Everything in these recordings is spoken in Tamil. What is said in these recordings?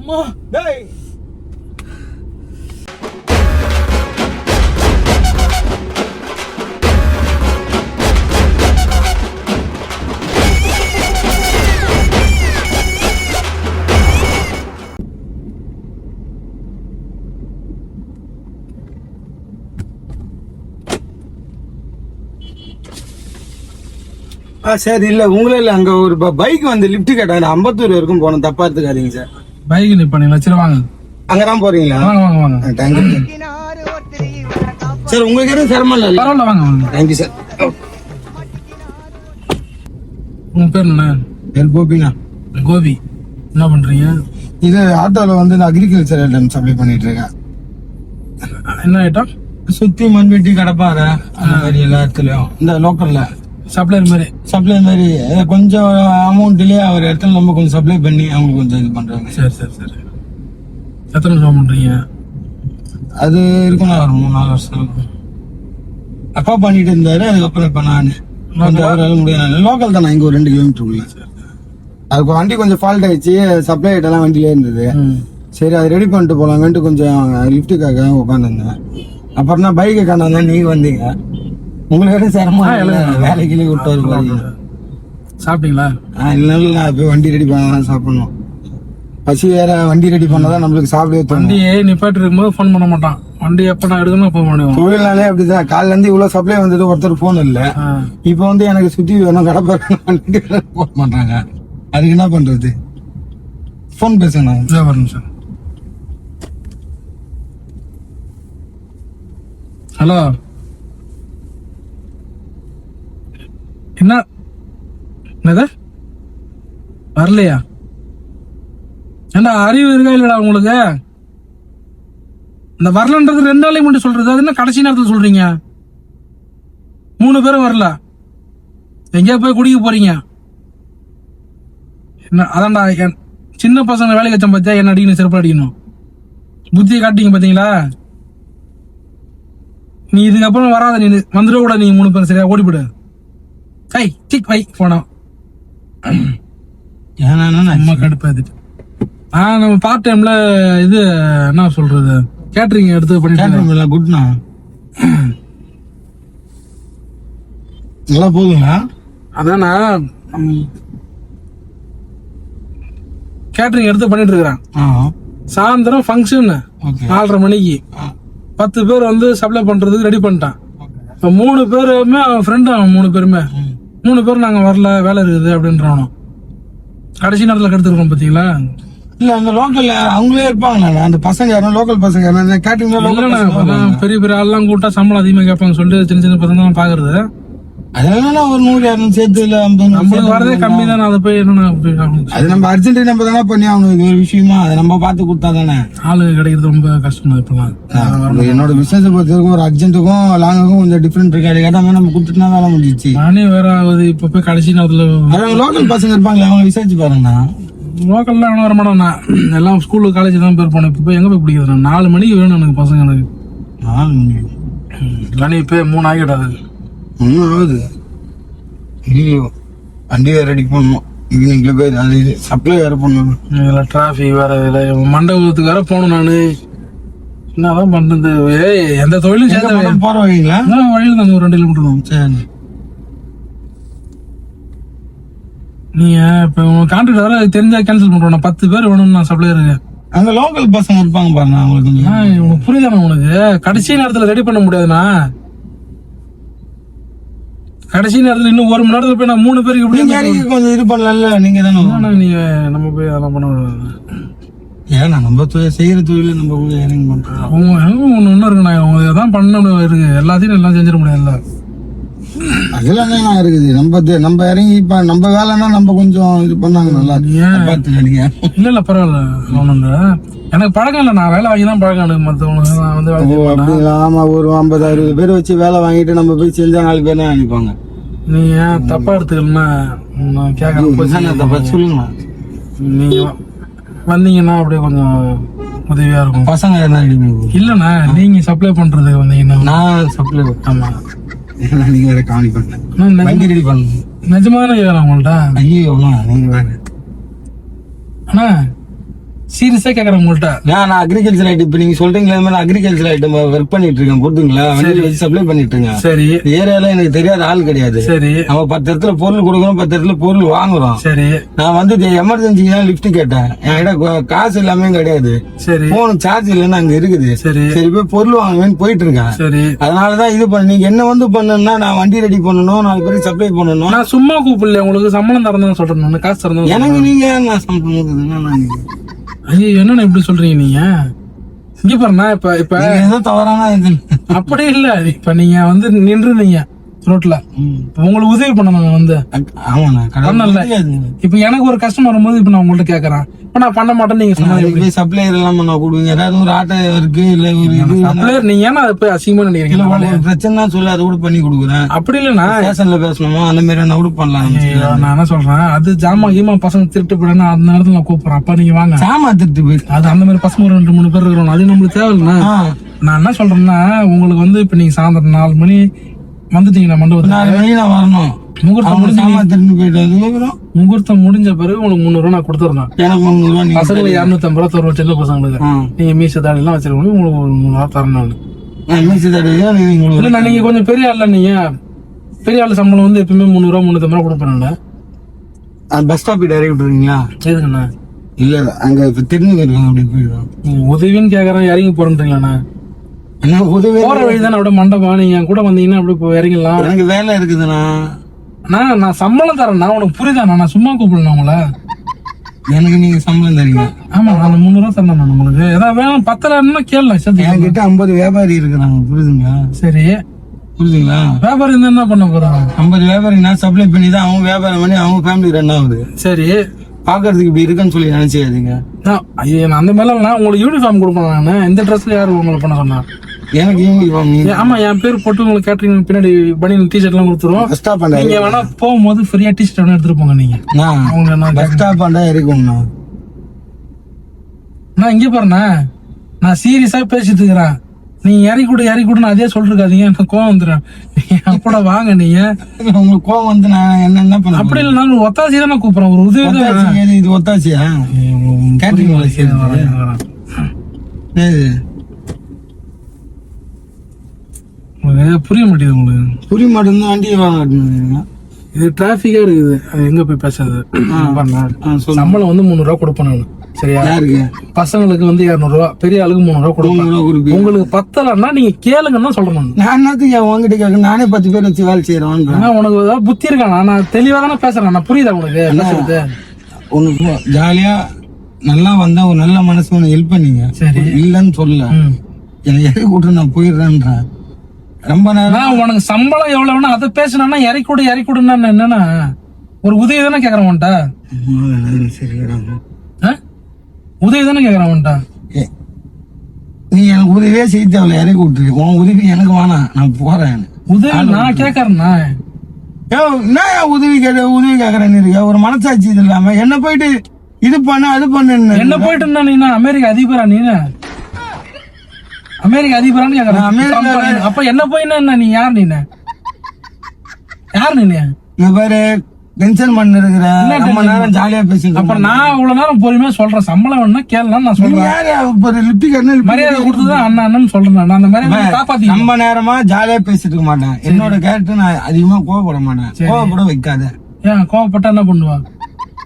அம்மா டேய் சார் இல்ல உங்களே இல்ல அங்க ஒரு பைக் வந்து லிஃப்ட் கேட்டாங்க அம்பத்தூர் வரைக்கும் போனோம் தப்பா எடுத்துக்காதீங்க சார். பைக் நிப்பானீங்களா? சரி வாங்க, அங்கதான் போறீங்களா? வாங்க வாங்க வாங்க. Thank you sir. உங்களுக்கு எதுவும் சிரமம் இல்ல? பரவாயில்ல வாங்க வாங்க. Thank you sir. உங்க பேர் என்ன? என் கோபினா. கோபி. என்ன பண்றீங்க? இது ஆட்டோல வந்து நான் அக்ரிகல்ச்சர் ஐட்டம் சப்ளை பண்ணிட்டு இருக்கேன். என்ன ஐட்டம்? சுத்தி மண்வெட்டி கடப்பாறை அந்த மாதிரி எல்லா இடத்துலயும் இந்த லோக்கல்ல சப்ளையர் மாதிரி. சப்ளை மாதிரி கொஞ்சம் அமௌண்ட்லயே அவர் இடத்துல நம்ம கொஞ்சம் சப்ளை பண்ணி அவங்களுக்கு கொஞ்சம் இது பண்றாங்க. சரி சரி சரி. எத்தனை வருஷம் பண்றீங்க? அது இருக்கும்னா ஒரு 3-4 வருஷம் அப்பா பண்ணிட்டு இருந்தாரு. அதுக்கப்புறம் இப்ப நான் கொஞ்சம் அவரால் முடியாது. லோக்கல் தானே, இங்க ஒரு 2 கிலோமீட்டருக்குள்ள. அதுக்கு வண்டி கொஞ்சம் ஃபால்ட் ஆயிடுச்சு. சப்ளை ஐட்டெல்லாம் வண்டியிலே இருந்தது. சரி அது ரெடி பண்ணிட்டு போலாங்கன்ட்டு கொஞ்சம் லிஃப்ட்டுக்காக உட்காந்துருந்தேன். அப்புறம் தான் பைக்கை காணாதான் நீங்க வந்தீங்க. உங்களுக்கு சிரமம் வேலைக்கு விட்டு வருவாங்க. சாப்பிட்டீங்களா? இல்ல நான் போய் வண்டி ரெடி பண்ணதான் சாப்பிடணும். பசி வேற. வண்டி ரெடி பண்ணாதான் நம்மளுக்கு சாப்பிடவே தோணும். வண்டியே நிப்பாட்டி இருக்கும்போது ஃபோன் பண்ண மாட்டான். வண்டி எப்ப நான் எடுக்கணும் அப்ப பண்ணுவோம். தொழில்னாலே அப்படிதான். காலைல இருந்து இவ்வளவு சப்ளை வந்தது, ஒருத்தர் போன் இல்ல. இப்ப வந்து எனக்கு சுத்தி வேணும் கடை போட மாட்டாங்க. அதுக்கு என்ன பண்றது? போன் பேசணும். ஒரு நிமிஷம். ஹலோ, என்னது வரலையா? ஏண்டா அறிவு இருக்கா இல்லடா உங்களுக்கு? இந்த வரலன்றது 2 நாளைக்கு மட்டும் சொல்றது, அது என்ன கடைசி நேரத்தில் சொல்றீங்க? 3 பேரும் வரல, எங்கேயா போய் குடிக்க போறீங்க? என்ன அதான்டா சின்ன பசங்க வேலைக்கு வச்சோம் பார்த்தியா, என்ன அடிக்கணும், செருப்பு அடிக்கணும். புத்தியை காட்டிங்க பாத்தீங்களா? நீ இதுக்கப்புறம் வராத, நீ வந்துட கூட. நீங்க 3 பேரும் சரியா ஓடிவிடு. ஐ டிக் வை போனா அம்மா கடுப்பாதுட்டு. நம்ம பார்ட் டைம்ல இது என்ன சொல்றது, கேட்டரிங் எடுத்து பண்ணிட்டு. குட்னா நல்லா போகுதுங்களா? அதானா கேட்டரிங் எடுத்து பண்ணிட்டு இருக்கிறான். சாயந்தரம் ஃபங்க்ஷன் 4:30 மணிக்கு 10 பேர் வந்து சப்ளை பண்றதுக்கு ரெடி பண்ணிட்டான். இப்ப 3 பேருமே அவன் ஃப்ரெண்டு. அவன் 3 பேருமே 3 பேரும் நாங்க வரல, வேலை இருக்குது அப்படின்றானோ. கடைசி நேரத்துல கெடுத்துருக்கோம் பாத்தீங்களா? இல்ல அந்த லோக்கல்ல அவங்களே இருப்பாங்களா அந்த பசங்க? யாரும் லோக்கல் பசங்க கேட்டரிங் பெரிய பெரிய ஆள்லாம் கூட்டா சம்பளம் அதிகமா கேட்பாங்க சொல்லிட்டு சின்ன சின்ன பசங்க தான் பாக்குறது. அதனால ஒரு 100-200 சேர்த்து இல்ல 50 நம்மளுக்கு வரதே கம்மி தானே. அதை போய் என்ன அது நம்ம அர்ஜென்ட் நம்ம தானே பண்ணி ஆகணும். இது ஒரு விஷயமா அதை நம்ம பார்த்து கொடுத்தா தானே. ஆளு கிடைக்கிறது ரொம்ப கஷ்டம் இப்பெல்லாம். என்னோட பிசினஸ் பொறுத்தவரைக்கும் ஒரு அர்ஜென்ட்டுக்கும் லாங்குக்கும் கொஞ்சம் டிஃபரெண்ட் இருக்கு. அது கேட்டாங்க நம்ம கொடுத்துட்டுனா வேலை முடிஞ்சிச்சு. நானே வேற ஆகுது. இப்ப போய் கடைசி நேரத்துல லோக்கல் பசங்க இருப்பாங்களே, அவங்க விசாரிச்சு பாருங்கண்ணா. லோக்கல்லாம் எவனும் வர மாட்டான். எல்லாம் ஸ்கூலு காலேஜ் தான் பேர் போனேன். இப்போ போய் எங்க போய் பிடிக்கிறது? 4 மணிக்கு வேணும் எனக்கு பசங்க. எனக்கு 4 மணி இப்போ 3 ஆகிடாது. 3 ஆகுது. வண்டி வேற ரெடி பண்ணணும். ஈவினிங்ல போய் அது சப்ளை வேற பண்ணணும். இதில் டிராஃபிக் வேற, இதில் மண்டபத்துக்கு வேற போகணும். நான் என்னதான் பண்றது? எந்த தொழிலும் சேர்ந்த போற வழிங்களா? வழியில் தான் ஒரு 2 கிலோமீட்டர் தான். சரி. நீங்க இப்ப கான்ட்ராக்ட் வர தெரிஞ்சா கேன்சல் பண்றோம். 10 பேர் வேணும் நான் சப்ளையருக்கு. அங்க லோக்கல் பசங்க இருப்பாங்க பாருங்க. உங்களுக்கு புரியுதாண்ணா? உனக்கு கடைசி நேரத்துல ரெடி பண்ண முடியாதுண்ணா. கடைசி நேரத்துல இன்னும் 1 மணி நேரத்துல போய் நான் 3 பேருக்கு எப்படி கொஞ்சம் இது பண்ணல. நீங்க தானே நீங்க நம்ம போய் அதெல்லாம் பண்ண முடியாது. ஏன்னா நம்ம செய்யற தொழில நம்ம இறங்கி பண்றோம். ஒண்ணு இருக்குண்ணா, அவங்க எதான் பண்ண இருக்கு. எல்லாத்தையும் எல்லாம் செஞ்சிட முடியாதுல்ல. அதெல்லாம் தான் இருக்குது. நம்ம இறங்கி இப்ப நம்ம வேலைன்னா நம்ம கொஞ்சம் இது பண்ணாங்க நல்லா பாத்துக்காதீங்க. இல்ல பரவாயில்ல. ஒண்ணு எனக்கு பழக்கம் இல்லை. நான் வேலை வாங்கி தான் பழக்கம் எனக்கு. மற்றவங்களுக்கு நான் வந்து அப்படிங்களா? ஆமா, ஒரு 50-60 பேர் வச்சு வேலை வாங்கிட்டு நம்ம போய் செஞ்சா 4 பேர் தான் நினைப்பாங்க. நீங்க தப்பா எடுத்துக்கலன்னா நான் கேட்கறேன். தப்பா சொல்லுங்க. நீங்க வந்தீங்கன்னா அப்படியே கொஞ்சம் உதவியா இருக்கும். பசங்க இல்லண்ணா, நீங்க சப்ளை பண்றதுக்கு வந்தீங்கன்னா நான் சப்ளை. ஆமா, நீங்க வேற காணி பண்ண வண்டி ரெடி பண்ணணும். நிஜமான கேட்கறேன் உங்கள்ட்ட. ஐயோ நீங்க வேற அண்ணா சீரியஸா கேக்குறேன் உங்கள்ட்ட. நான் அக்ரிகல்ச்சர் ஐட்டம் இப்ப நீங்க சொல்றீங்களா இந்த மாதிரி அக்ரிகல்ச்சர் ஐட்டம் ஒர்க் பண்ணிட்டு இருக்கேன் புரியுதுங்களா, வண்டியில வச்சு சப்ளை பண்ணிட்டு இருக்கேன். சரி ஏரியால எனக்கு தெரியாத ஆள் கிடையாது. சரி நம்ம 10 இடத்துல பொருள் கொடுக்குறோம், 10 இடத்துல பொருள் வாங்குறோம். சரி நான் வந்து எமர்ஜென்சிக்கு தான் லிஃப்ட் கேட்டேன், என்கிட்ட காசு எல்லாமே கிடையாது, சரி போன் சார்ஜ் இல்லைன்னு அங்க இருக்குது. சரி சரி போய் பொருள் வாங்குவேன்னு போயிட்டு இருக்கேன். சரி அதனாலதான் இது பண்ண நீங்க என்ன வந்து பண்ணணும்னா நான் வண்டி ரெடி பண்ணணும், 4 பேருக்கு சப்ளை பண்ணணும். நான் சும்மா கூப்பிடல, உங்களுக்கு சம்பளம் தரணும் சொல்றேன், நான் காசு தரணும். எனக்கு நீங்க நான் சம்பளம் ஐயோ என்னண்ணா இப்படி சொல்றீங்க நீங்க? இங்க பாருண்ணா, இப்ப ஏதோ தவறான இது. அப்படி இல்ல, இப்ப நீங்க வந்து நின்றுனீங்க ரோட்ல, உங்களுக்கு உதவி பண்ணணும் வந்து. ஆமாண்ணா பண்ணல. இப்ப எனக்கு ஒரு கஷ்டம் வரும்போது இப்ப நான் உங்கள்ட்ட கேக்குறேன், இப்ப நான் பண்ண மாட்டேன் நீங்க சொன்னா சப்ளையர் எல்லாம் பண்ண கொடுங்க. ஏதாவது ஒரு ஆட்டோ இருக்கு இல்ல ஒரு இது சப்ளையர் நீங்க ஏன்னா அதை போய் அசிங்கமா நினைக்கிறீங்க? ஒரு பிரச்சனை சொல்லி அதை கூட பண்ணி கொடுக்குறேன். அப்படி இல்லண்ணா, ஸ்டேஷன்ல பேசணுமா அந்த மாதிரி என்ன கூட பண்ணலாம். நான் என்ன சொல்றேன், அது ஜாமா கீமா பசங்க திருட்டு போயிடனா அந்த நேரத்துல நான் கூப்பிடுறேன், அப்ப நீங்க வாங்க. சாமா திருட்டு போய் அது அந்த மாதிரி பசங்க ஒரு 2-3 பேர் இருக்கிறோம், அது நம்மளுக்கு தேவையில்லைண்ணா. நான் என்ன சொல்றேன்னா, உங்களுக்கு வந்து இப்ப நீங்க சாயந்தரம் 4 மணி வந்துட்டீங்கன்னா மண்டபத்துல 4 மணிக்கு நான் வரணும். முகூர்த்தம் முடிஞ்சு சாமா திருட்டு போயிட்டு முகூர்த்தம் முடிஞ்ச பிறகு உங்களுக்கு 300 ரூபா நான் கொடுத்துருந்தேன். எனக்கு 300 ரூபா பசங்களுக்கு 250 ரூபா தருவோம், சின்ன பசங்களுக்கு. நீங்க மீச தாடி எல்லாம் வச்சிருக்கணும், உங்களுக்கு ஒரு 300 ரூபா தரணும். மீசி தடவை இல்ல நீங்க கொஞ்சம் பெரிய ஆள்ல, நீங்க பெரிய ஆள் சம்பளம் வந்து எப்பவுமே 300 ரூபா 350 ரூபா கொடுப்பேன். பஸ் ஸ்டாப் டைரக்ட் விட்டுருக்கீங்களா? எதுக்குண்ணா? இல்ல அங்க இப்ப தெரிஞ்சு போயிருக்காங்க, அப்படி போயிடுவாங்க. உதவின்னு கேக்குறேன், இறங்கி போறேன்றீங்களாண்ணா? என்ன உதவி? போற வழிதானே அப்படியே மண்டபம், நீங்க என் கூட வந்தீங்கன்னா அப்படியே இறங்கிடலாம். எனக்கு வேலை இருக்குதுண்ணா. நான் சம்பளம் தரேன்னா உனக்கு புரியுதாண்ணா? நான் சும்மா கூப்பிடலாம் உங்களை. எனக்கு நீங்க சம்பளம் தரீங்க? ஆமா, நான் 300 ரூபா தரேன் நான் உங்களுக்கு. ஏதாவது வேணும் 10,000 கேளு. என்கிட்ட 50 வியாபாரி இருக்கிறாங்க, புரியுதுங்களா? சரி புரியுதுங்களா? வியாபாரம் இருந்தா என்ன பண்ண போறாங்க? 50 வியாபாரி நான் சப்ளை பண்ணி தான் அவங்க வியாபாரம் பண்ணி அவங்க ஃபேமிலி ரன் ஆகுது. சரி பாக்குறதுக்கு இப்படி இருக்குன்னு சொல்லி நினைச்சாதீங்க. ஐயோ நான் அந்த மாதிரிலாம் உங்களுக்கு யூனிஃபார்ம் கொடுப்பேன். நான் இந்த ட்ரெஸ்ல யாரு உங்களுக்கு பண்ண சொன்னா? எனக்கு யூனிஃபார்ம் ஆமா, என் பேர் போட்டு உங்களுக்கு கேட்டரிங் பின்னாடி பனியன் டிஷர்ட் எல்லாம் கொடுத்துருவோம். நீங்க வேணா போகும்போது ஃப்ரீயா டிஷர்ட் வேணா எடுத்துட்டு போங்க. நீங்க பஸ் ஸ்டாப் இருக்கும்ண்ணா. நான் இங்க பாருண்ணா, நான் சீரியஸா பேசிட்டு இருக்கிறேன். நீங்க இறக்கி கூட அதே சொல்லிருக்காதீங்க, எனக்கு கோவம் வந்துடும். அப்பட வாங்க, நீங்க உங்களுக்கு கோவம் வந்து நான் என்ன பண்ண? அப்படி இல்லை, நான் ஒத்தாசி தான் நான் கூப்பிடுறேன். ஒரு உதவி தான். இது ஒத்தாசியா? கேட்டரிங் புரிய மாட்டேங்குது உங்களுக்கு? புரிய மாட்டேங்குது. வண்டியை வாங்க, இது டிராபிக்கா இருக்குது, அது எங்க போய் பேசுறது? சம்பளம் வந்து 300 ரூபா கொடுப்பேன் நான். சரியா? பசங்களுக்கு வந்து 200 ரூபா, பெரிய ஆளுக்கு 300 ரூபா கொடுப்பேன். உங்களுக்கு பத்தலன்னா நீங்க கேளுங்கன்னு சொல்றேன். நான் என்னத்துக்கு உங்ககிட்ட கேட்க? நானே 10 பேர் வச்சு வேலை செய்யறேன். உனக்கு ஏதாவது புத்தி இருக்கானா? நான் தெளிவா தானே பேசுறேன். நான் புரியுதா உனக்கு என்ன சொல்றது? உனக்கு ஜாலியா நல்லா வந்தா ஒரு நல்ல மனசு ஒண்ணு ஹெல்ப் பண்ணீங்க. சரி இல்லன்னு சொல்ல, என்னை இறக்கி விட்டு நான் போயிடுறேன்றேன். ரொம்ப நேரம் உனக்கு சம்பளம் எவ்வளவு வேணும் அதை பேசினா இறக்கி விடுன்னா என்னன்னா ஒரு உதவி தானே கேக்குறேன் உன்ட்ட. உதவி தானே கேக்குறேன் உன்ட்ட. நீ எனக்கு உதவியே செய்ய தேவையில்ல, இறக்கி விட்டுரு. உன் உதவி எனக்கு வேணாம், நான் போறேன். உதவி நான் கேக்குறேன்னா என்ன உதவி கேக்குறேன்னு இருக்க? ஒரு மனசாட்சி இது இல்லாம என்ன போயிட்டு இது பண்ண அது பண்ணு. என்ன போயிட்டு நீ அமெரிக்கா அதிபரா? நீ அமெரிக்கா அதிபரான்னு கேக்குறேன். அப்ப என்ன போயின்னா என்ன? நீ யார்? நீ யார்? நீ பாரு டென்ஷன் பண்ண இருக்கிற நேரம் ஜாலியா பேசுங்க. அப்ப நான் இவ்வளவு நேரம் பொறுமையா சொல்றேன். சம்பளம் வேணும்னா கேளலாம் நான் சொல்றேன். மரியாதை கொடுத்துதான் அண்ணா அண்ணன் சொல்றேன். நான் அந்த மாதிரி காப்பாத்தி ரொம்ப நேரமா ஜாலியா பேசிட்டு இருக்க மாட்டேன். என்னோட கேரக்டர் நான் அதிகமா கோவப்பட மாட்டேன். கோவப்பட வைக்காத. ஏன் கோவப்பட்டா என்ன பண்ணுவா?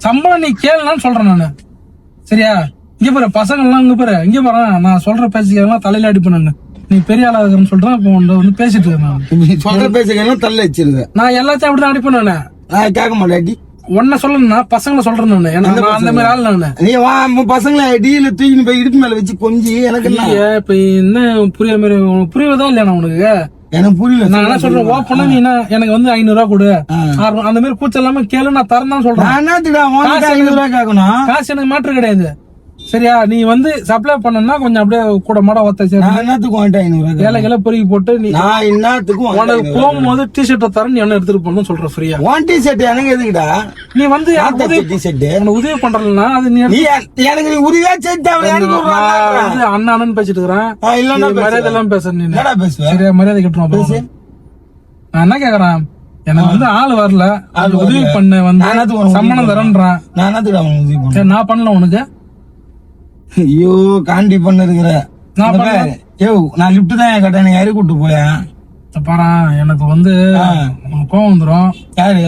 சம்பளம் நீ கேளலான்னு சொல்றேன் நானு. சரியா? இங்க பாரு பசங்க எல்லாம் இங்க பாரு நான் சொல்ற பேசிக்கலாம் தலையில அடிப்பேன். நீ பெரிய ஆளா இருக்குன்னு சொல்றேன். இப்போ வந்து பேசிட்டு இருக்கேன். சொல்ற பேசிக்கலாம் தள்ள வச்சிருக்கேன். நான் எல்லாத்தையும் அப்படிதான் அடிப்பேன். நான் கேட்க மாட்டேன். ஒன்ன சொல்லணும்னா பசங்களை சொல்றேன் நானு. அந்த மாதிரி ஆள் நானு. நீ வா பசங்களை டீல தூக்கி போய் இடுப்பு மேல வச்சு கொஞ்சி எனக்கு இப்ப என்ன புரிய மாதிரி புரியுதா இல்லையா உனக்கு? எனக்கு புரியல. நான் என்ன சொல்றேன், ஓப்பனா நீ எனக்கு வந்து 500 ரூபா கொடு, அந்த மாதிரி கூச்சல் இல்லாம கேளு, நான் தரேன் சொல்றேன். 500 ரூபா கேட்கணும். காசு எனக்கு மாற்று கிடையாது. சரியா? நீ வந்து சப்ளை பண்ணா கொஞ்சம் அப்படியே கூட மாட ஒத்த ஏழைகளை பொறுக்கி போட்டு நீ உனக்கு போகும்போது டிஷர்ட்டை தர நீ என்ன எடுத்துட்டு போகணும் சொல்ற ஃப்ரீயா. டிஷர்ட் எனக்கு எதுக்குடா? நீ வந்து உதவி பண்றா அது நீ எனக்கு நீ உரியா அண்ணன் பேசிட்டு இருக்கிறேன். மரியாதை எல்லாம் பேச நீ சரியா? மரியாதை கட்டுறோம். நான் என்ன கேக்குறேன், எனக்கு வந்து ஆள் வரல, அது உதவி பண்ண வந்து சம்பளம் தரேன்றான். நான் பண்ணல உனக்கு. ஐயோ காண்டி பண்ண இருக்கிற நான் பண்ண- யோ நான் லிப்ட் தான் கேட்டேன் எனக்கு யாரையும் கூட்டு போயேன் பாரா எனக்கு வந்து உனக்கு கோவம் வந்துரும். யாரு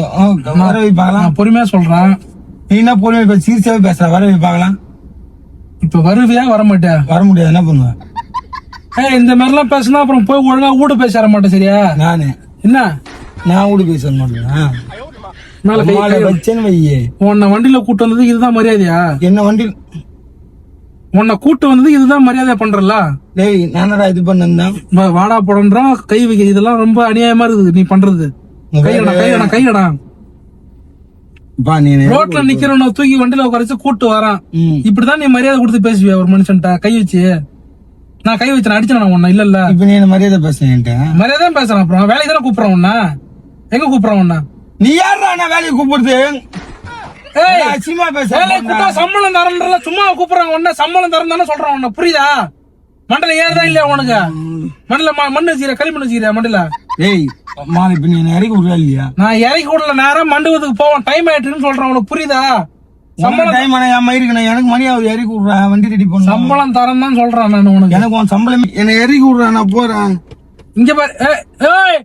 வர வைப்பாங்களாம் நான் பொறுமையா சொல்றேன். நீ என்ன பொறுமை சீரியஸாவே பேசுற வர வைப்பாங்களாம் இப்ப வருவியா வர மாட்டியா? வர முடியாது என்ன பண்ணுவேன் இந்த மாதிரி எல்லாம் பேசினா அப்புறம் போய் ஒழுங்கா வீடு பேச வர மாட்டேன் சரியா? நானு என்ன நான் கூட பேச மாட்டேன் மேல கை கை வை. வச்சேன்னு வையே உன்னை வண்டியில கூட்டு வந்தது இதுதான் மரியாதையா? என்ன வண்டி உன்னை கூட்டு வந்தது இதுதான் மரியாதை பண்றல? டேய் நானடா இது பண்ணேன் வாடா போடன்றான் கை வைக்க இதெல்லாம் ரொம்ப அநியாயமா இருக்குது நீ பண்றது. கையடா கையடா கையடா. பா நீ ரோட்ல நிக்கிறவன தூக்கி வண்டியில உட்காரச்சு கூட்டு வரான். ம். இப்படிதான் நீ மரியாதை கொடுத்து பேசுவியா ஒரு மனுஷன்ட்ட கை வச்சு? நான் கை வச்சு அடிச்சேன் உன்ன இல்ல இல்ல இப்ப நீ என்ன மரியாதை பேசுறேன் மரியாதை பேசுறேன். அப்புறம் வேலைக்கு தானே கூப்பிடுறேன் உன்ன. எங்க கூப்பிடுறேன் உன்ன? நீ யாரா நான் வேலைக்கு கூப்பிடுறது ஏய் அசிமா வேலைக்கு பேசுறேன் கூப்பிட்டா சம்பளம் தரன்றல சும்மா கூப்பிடுறாங்க உன்ன. சம்பளம் தரம் தானே சொல்றான் உன்ன புரியுதா? மண்டல ஏறுதா இல்லையா உனக்கு? மண்டல மண்ணு வச்சுக்கிற களிமண் வச்சுக்கிற மண்டல. ஏய் அம்மா இப்ப நீ என்ன இறக்கி விடுறா இல்லையா நான் இறக்கி விடல நேரம் மண்டபத்துக்கு போவோம் டைம் ஆயிட்டுன்னு சொல்றேன் உனக்கு புரியுதா? சம்பளம் டைம் ஆனா என் மயிருக்கு நான் எனக்கு மணி ஆகுது இறக்கி விடுறேன் வண்டி ரெடி பண்ண சம்பளம் தரம் தான் சொல்றேன் நான் உனக்கு. எனக்கு உன் சம்பளம் என்ன இறக்கி விடுறேன் நான் போறேன் இங்க பாரு ஏய்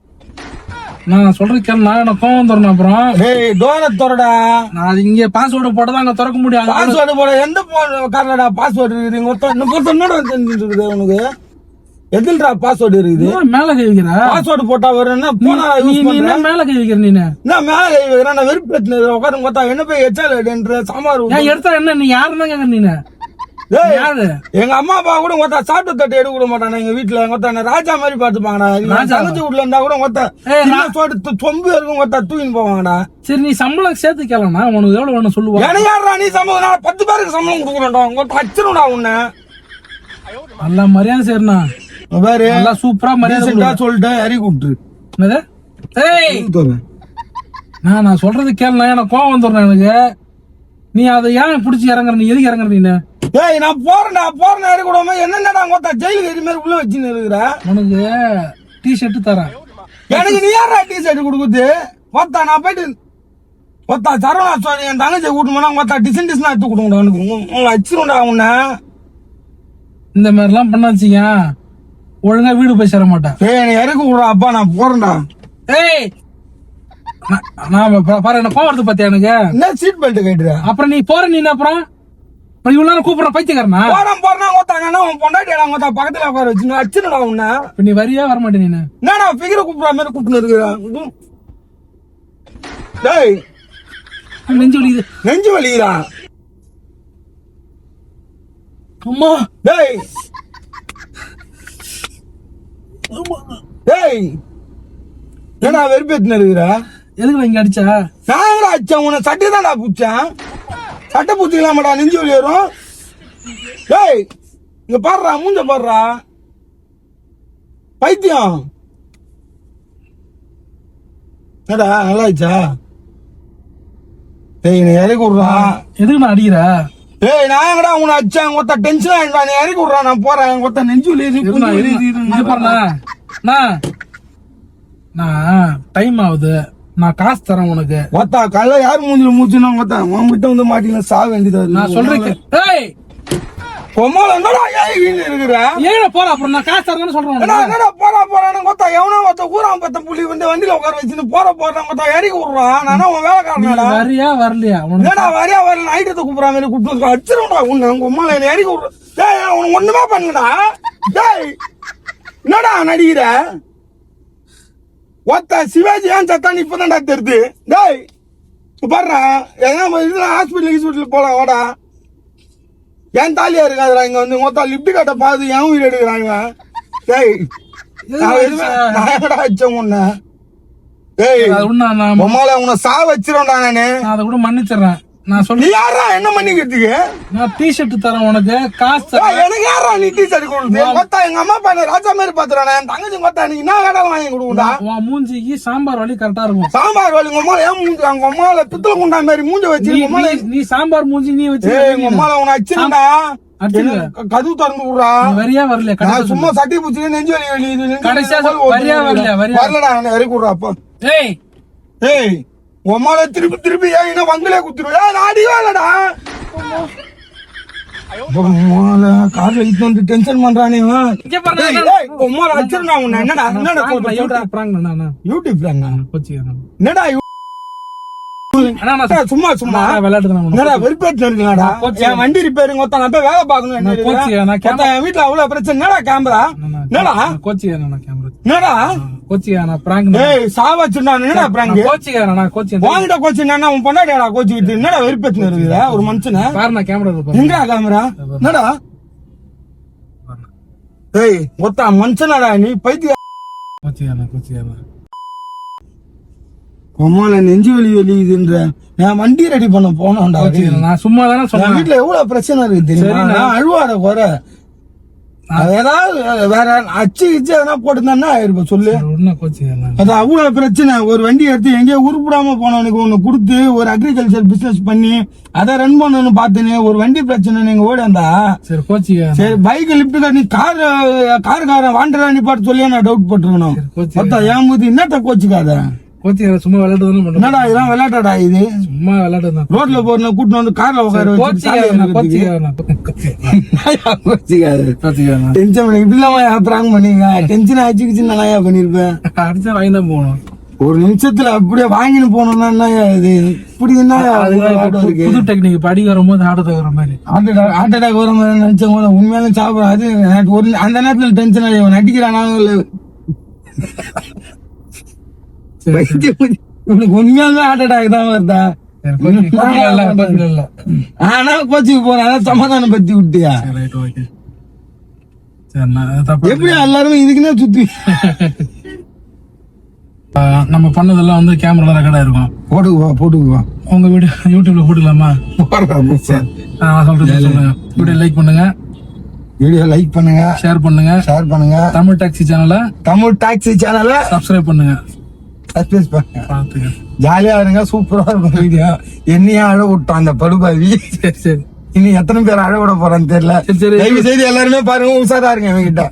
நான் சொல்றது கேளு. நான் எனக்கு கோவம் தரணும் அப்புறம். ஏய் டோரை திறடா நான் அது இங்க பாஸ்வேர்டு போட்டதான் அங்க திறக்க முடியாது. பாஸ்வேர்டு போட எந்த கார்டா பாஸ்வேர்டு இருக்குது என்னோட உனக்கு எதுலடா பாஸ்வேர்டு இருக்குது ஏன் மேல கை வைக்கிற? பாஸ்வேர்டு போட்டா வரும்னா போனா நீ யூஸ் நீ பண்றேன் என்ன மேல கை வைக்கிற நீனு? நான் மேல கை வைக்கிறேன் நான் வெறுப்பு உட்காந்து பார்த்தா என்ன போய் எச்சாலன்ற சாம்பார் ஏன் எடுத்தா என்ன நீ யாருன்னு கேக்குற நீனு? ஏய், யாரு? எங்க அம்மா அப்பா கூட ஒருத்தா சாப்பிட்டு தட்டு எடுக்க விட மாட்டாங்க எங்க வீட்டுல ஒருத்தா ராஜா மாதிரி பாத்துப்பாங்கடா ராஜாவா? தங்கச்சி வீட்டுல இருந்தா கூட ஒருத்தா ஏய், சோட்டு சொம்பு இருக்கும் ஒருத்தா தூக்கின்னு போவாங்கடா சரி நீ சம்பளம் சேர்த்து கேளனா உனக்கு எவ்வளவு வேணும் சொல்லுவா. எனக்கு யாரா நீ சம்பளம் நான் 10 பேருக்கு சம்பளம் கொடுக்குறேன்டா உங்க அச்சனுடா உன்ன நல்லா மரியாதை சரிண்ணா. வேறு நல்லா சூப்பரா மரியாதை ரீசெண்டா கொடு. சொல்லிட்டேன் இறக்கி விட்டுரு என்னது? ஏய் நான் சொல்றது கேளுண்ணா எனக்கு கோவம் வந்துடுறேன் எனக்கு. நீ அதை ஏன் பிடிச்சி இறங்குற? நீ எதுக்கு இறங்குற நீனு? ஏய் நான் போறேன்டா இறக்கி விடாம என்னடா ஒருத்தா ஜெயிலுக்கு எது மாதிரி உள்ள வச்சுன்னு இருக்கிற உனக்கு டி ஷர்ட் தரேன். எனக்கு நீ யாரா டி ஷர்ட் கொடுக்குது ஒருத்தா நான் போயிட்டு ஒருத்தா சரவணா சுவாமி என் தங்கச்சி கூட்டு போனா ஒருத்தா டிசைன் எடுத்து கொடுங்கடா உனக்கு உங்களை வச்சிருண்டா உன்ன இந்த மாதிரி எல்லாம் பண்ண வச்சீங்க ஒழுங்கா வீடு போய் சேர மாட்டேன். ஏய் என்னை இறக்கி விடுறா அப்பா நான் போறேன்டா ஏய் நான் பாரு என்ன கோவம் வருது பாத்தியா எனக்கு. என்ன சீட் பெல்ட் கட்டுற அப்புறம் நீ போற நீ அப்புறம் இவ்வளவு நேரம் கூப்பிடுற பைத்தியக்காரனா? போறேன் ஒருத்தாங்கன்னா உன் பொண்டாட்டியா ஒருத்தா பக்கத்துல உட்கார வச்சு அச்சுடா உன்ன இப்ப நீ வரியா வர மாட்டே நீனு? என்னடா பிகரை கூப்பிடுற மாதிரி கூப்பிட்டு இருக்கிறேன் டேய் நெஞ்சு வலிக்குது. நெஞ்சு வலிக்கிறா அம்மா டேய் டேய் என்னடா வெறுப்பேத்துன்னு இருக்கிற எதுக்கு இங்க அடிச்சா? நான் எங்கடா அடிச்சேன் உன்னை சட்டை தான்டா பூச்சேன் சட்டை பூச்சிக்கலாமாடா நெஞ்சு வலி வரும் டேய் இங்க பாடுறா மூஞ்ச பாடுறா பைத்தியம் என்னடா நல்லா ஆயிடுச்சா டேய் நீ இறக்கி விடுறா எதுக்கு நான் அடிக்கிற? டேய் நான் எங்கடா உன்னை அடிச்சேன் ஒருத்த டென்ஷன் ஆயிடுவா நீ இறக்கி விடுறா நான் போறேன் ஒருத்த நெஞ்சு வலி இங்க பாருண்ணா நான் டைம் ஆகுது நான் காசு தரேன் உனக்கு. ஒத்தா கல்ல யார் மூஞ்சில மூச்சுனா ஒத்தா உன்கிட்ட வந்து மாட்டீங்கன்னா சாக வேண்டியதா நான் சொல்றேன். ஏய் பொம்மால என்னடா ஏன் இருக்கிற ஏன் போற அப்புறம் நான் காசு தரேன்னு சொல்றேன் உனக்கு. என்னடா போறான்னு ஒத்தா எவனோ ஒத்த ஊராம் பத்த புள்ளி வந்து வண்டியில உட்கார வச்சுன்னு போறான் ஒத்தா இறக்கி விடுறான் நானா உன் வேலைக்காரனடா வரியா வரலையா உனக்கு? என்னடா வரியா வரல நைட்டு கூப்பிடுற மாதிரி கூப்பிட்டு அடிச்சிருடா உன்னை உங்க உம்மால என்ன இறக்கி விடுற டேய் உனக்கு ஒண்ணுமே பண்ணுடா டேய் என்னடா நடிக்கிற ஒத்த சிவாஜி ஏன் சத்தான் இப்பதான்டா தெரியுது டேய் பாடுறா எங்க ஹாஸ்பிட்டல் போலாம் வாடா ஏன் தாலியா இருக்காதுடா இங்க வந்து மொத்தம் லிப்ட் கட்ட பாது ஏன் உயிர் எடுக்கிறாங்க டேய் நான் எங்கடா வச்சேன் உன்ன டேய் அது கூட நான் உம்மால உன்னை சா வச்சிருவேன்டா நானு அதை கூட மன்னிச்சிடறேன். நான் நீ சொல்றேன் யாரா என்ன பண்ணிக்கிறதுக்கு நான் டி ஷர்ட் தரேன் உனக்கு காசு தரேன். எனக்கு யாரா நீ டீ ஷர்ட் கொடுத்து மொத்தா எங்க அம்மா அப்பா என்ன ராஜா மாதிரி பாத்துறானே என் தங்கச்சி மொத்தா நீ என்ன வேலை வாங்கி கொடுக்குண்டா உன் மூஞ்சிக்கு சாம்பார் வலி கரெக்டா இருக்கும். சாம்பார் வலி உங்க அம்மா ஏன் மூஞ்சி உங்க அம்மால பித்தளை குண்டா மாதிரி மூஞ்ச வச்சு உங்க அம்மால நீ சாம்பார் மூஞ்சி நீ வச்சு உங்க அம்மால உன அடிச்சிருந்தா அடிச்சிருக்க. கதவு திறந்து விடுறா வரியா வரலையா? நான் சும்மா சட்டி பூச்சி நெஞ்சு வலி வலி இது நெஞ்சு கடைசியா வலி வரியா வரலையா? வரியா வரலடா நான் இறக்கி விடுறா அப்பா ஏய் ஏய் உம்மால திருப்பி ஏன் என்ன வங்களே குத்துருவா நான் அடிவே இல்லடா கார்ல இட்டு வந்து டென்ஷன் பண்றானே இவன். இங்க பாருங்க, டேய், டேய், உம்மால அடிச்சிருந்தா உன்னை. என்னடா சொல்ற? யூடியூப் என்னடா சும்மா என்னடா வெறுப்பேற்று இருக்குடா. என் வண்டி ரிப்பேரிங் ஒருத்தன் நான் போய் வேலை பார்க்கணும். என் வீட்டுல அவ்வளவு பிரச்சனை. என்னடா கேமரா என்னடா ஏய் சாவச்சுடா. என்னடா பிராங்க் வாங்கிட்ட கோச்சு என்ன உன் பொண்டாடியாடா கோச்சு விட்டு. என்னடா வெறுப்பேற்று இருக்குது ஒரு மனுஷனை. எங்கடா கேமரா என்னடா ஏய் ஒத்த மனுஷனாடா நீ பைத்திய. உமால நெஞ்சு வெளியுதுன்ற நான் வண்டி ரெடி பண்ண போனோம்டா. நான் சும்மா தானே சொன்னேன். வீட்டுல எவ்வளவு பிரச்சனை இருக்கு தெரியுமா? அழுவாத குறை ஏதாவது வேற அச்சு கிச்சு எதனா போட்டுருந்தா ஆயிருப்ப சொல்லு. அது அவ்வளவு பிரச்சனை. ஒரு வண்டி எடுத்து எங்கேயோ உருப்பிடாம போனவனுக்கு ஒண்ணு கொடுத்து ஒரு அக்ரிகல்ச்சர் பிசினஸ் பண்ணி அதை ரன் பண்ணணும்னு பாத்துன்னு ஒரு வண்டி பிரச்சனை நீங்க ஓடிந்தா சரி பைக் லிப்ட் நீ காரன் வாண்டரா நீ பாட்டு சொல்லி நான் டவுட் போட்டுருக்கணும். ஏன் போது என்னத்த கோச்சுக்காத சும்மா விளையாட்டு. என்னடா இதெல்லாம் விளையாட்டாடா இது? சும்மா விளையாட்டு. ரோட்ல போற கூட்டு வந்து கார்ல உட்கார டென்ஷன் ஆச்சு நாயா பண்ணிருப்பேன். அடிச்சா வாங்கி தான் போகணும். ஒரு நிமிஷத்துல அப்படியே வாங்கின்னு போனோம்னா இது இப்படி என்ன புது டெக்னிக் படி வரும்போது ஹார்ட் அட்டாக் வர மாதிரி ஹார்ட் அட்டாக் வர மாதிரி நினைச்சவங்க உண்மையாலே சாப்பிடும். அது ஒரு அந்த நேரத்துல டென்ஷன் ஆகி நடிக்கிறானாலும் இல்ல இவனுக்கு உண்மையாலுமே ஹார்ட் அட்டாக் தான் வருதா? ஆனா கோச்சுக்கு போறான் சமாதானம் பத்தி விட்டியா? எப்படி எல்லாருமே இதுக்குன்னே சுத்தி நம்ம பண்ணதெல்லாம் வந்து கேமரால ரெக்கார்டா இருக்கும். போட்டுக்குவா உங்க வீடியோ யூடியூப்ல போட்டுக்கலாமா? சொல்றேன் சொல்லுங்க. வீடியோ லைக் பண்ணுங்க, ஷேர் பண்ணுங்க. தமிழ் டாக்ஸி சேனலை சப்ஸ்கிரைப் பண்ணுங்க. ஜாலியா இருங்க. சூப்பரா இருக்கும் வீடியோ. என்னையா அழ விட்டோம் அந்த படுபாவி. சரி இனி எத்தனை பேர் அழ விட போறான்னு தெரியல. தயவு செய்து எல்லாருமே பாருங்க, உஷாரா இருங்க என்கிட்ட.